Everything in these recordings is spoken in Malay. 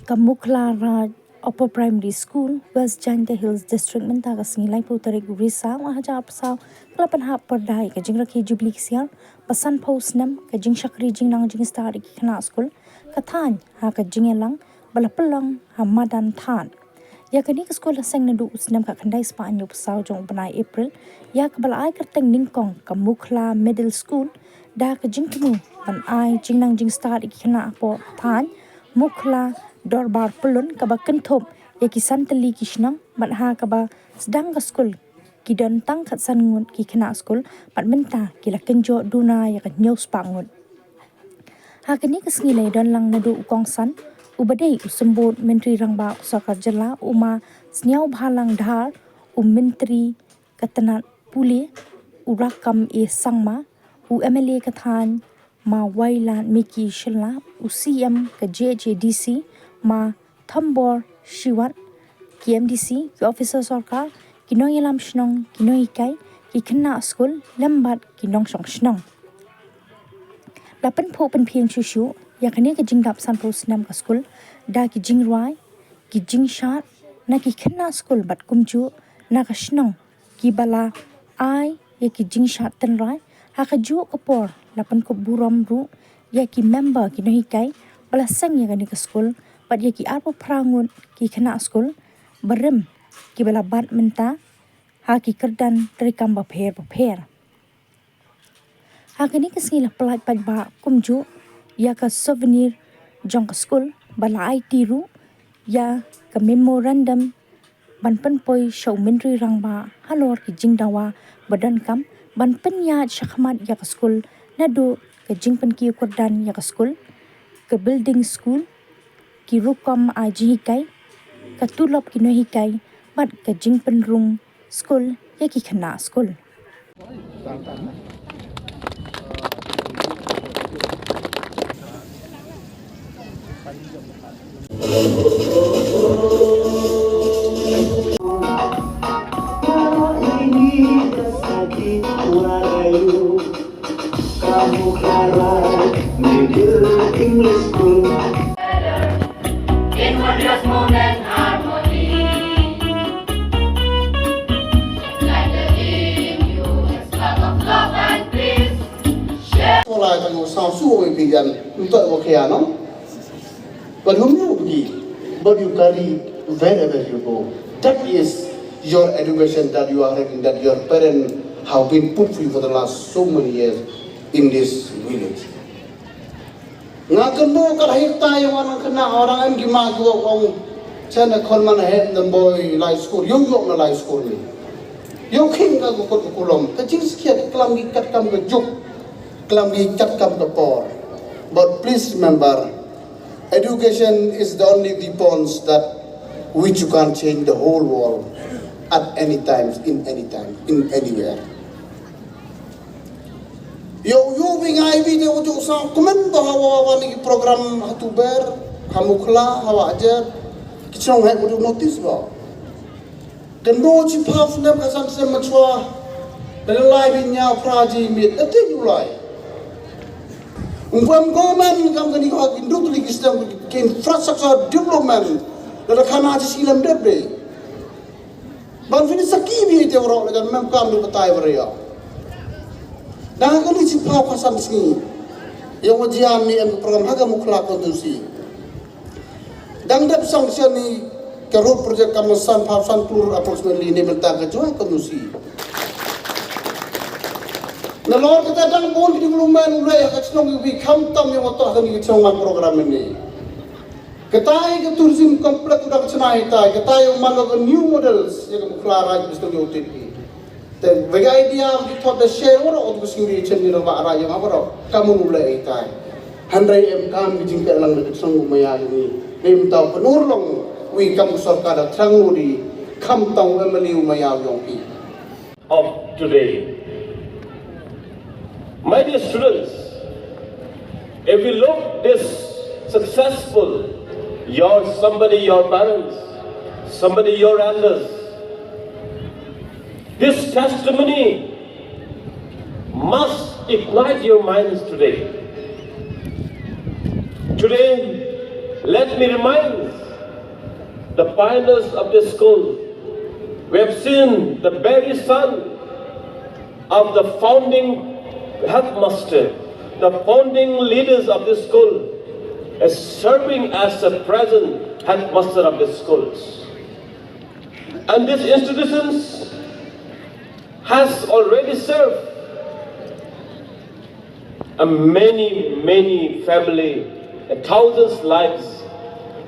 ka Mukhla Raij Upper Primary School, West Janda Hills District Menta ka singilay po tarik risa wa haja apsaw kalapan ha perdai ka jingrakhi jubli sial pasan po snem ka jingshakri jingnang jingstad ki khana school ka than ha ka jingelang balapelang ha madan than ya kani ka school sang nadu snem ka khandai spa anyo psaw jong banai April ya ka balai kerteng ningkong ka Mukhla Middle School da ka jingtmu ban ai jingnang jingstad ki khana po than Mukhla dorbar pulun kaba kenthop ya kisan teli kishnang ban ha kaba sedang ka school kidan tang khat san ngun ki khana school pat menta kila kenjo duna ya ka nyos pangun ha kani ka sngi don lang nadu kong san ubadei usembut menteri rangba sarkar jala uma sniau bhalang dhar menteri katanat puli urakam e sangma MLA kathan ma wailan miki shilla CM ka WJHD ma thambor shiwat KMDC ki officer sarkar kinong yalam shnong kinong ikai ki khna school lambat kinong shong shnong lapan pho pen phiang chu shu ya khane ka jingdap san pho snam ka school da ki jingrai ki jingshad na ki khna school bat kumchu na ka shnong ki bala ai ya ki jingshad tan rai ha ka ju ka por lapan ko buram ru ya ki member ki no hikai bala sang ya ka school pat ya ki arpo prangun ki khana school barem ki bala bat menta ha ki kerdan trikam ba pher ha kani ka sila plat pat ba kumju ya ka souvenir jong ka school bala IT ru ya ka memorandum ban pen poi show menteri rangba halor ki jingdawa badan kam ban penya shakhmat ya ka school nadu ka jingpan ki kordan ya ka school ka building school ki rukam aji hikai ka tulop ki no hikai bat ka jingpan rung school ya ki khana school English school. In wondrous moment, harmony. Like the hymn, you explode of love and peace. Share. Lại thành một sao su về bây giờ chúng tôi có khía nó, but whom you be, but you carry wherever you go. That is your education that you are having, that your parents have been put through for the last so many years in this village. Ngakan mo kahit tayo anong kana orang ang gimagawa kong sana konman head ng boy life school yung na life school ni yung king ka gukot kulom kajing skiat klam gikat kam ka juk klam gikat kam ka por but please remember education is the only weapons that which you can change the whole world at any time in anywhere. Yo bingai video ujuk sang komen bahawa ni program hatuber Mukhla hawa ajar kichong hai ujuk notice ba dan no chi phaf nem kasan sem machwa dan lai binya praji mit ati julai ungam gomen kam kani ko induk li kistam ke infrastructure development dan khana ji silam debre ban fini sakibi te ro dan mem kam du batai beria dan kali si pau kasan sini yang wajian ni program haga Mukhla kondusi dan dap sanction ni ke road project kamusan pausan tur approximately ni benta ke joy kondusi na lor kita dang pun di lumen ulai ka chnong wi kham tam yang otoh kan ni chongan program ini ketai ke tourism komplek udah chnai tai ketai mango new models yang Mukhla Raij bistu UTP dan bagi idea kita ada share orang untuk sendiri cendiri nama arah yang apa kamu mulai itai handai kam bijingka lang dekat sanggup maya ini nem tahu penurlong wi kamu sarkar terang di kam tahu emeliu maya yongki of today. My dear students, if you look this successful, your parents, somebody your elders. This testimony must ignite your minds today. Today, let me remind the pioneers of this school. We have seen the very son of the founding headmaster, the founding leaders of this school, as serving as the present headmaster of the schools. And these institutions has already served many family, thousands lives,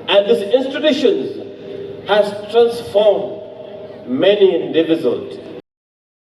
and these institutions has transformed many individuals.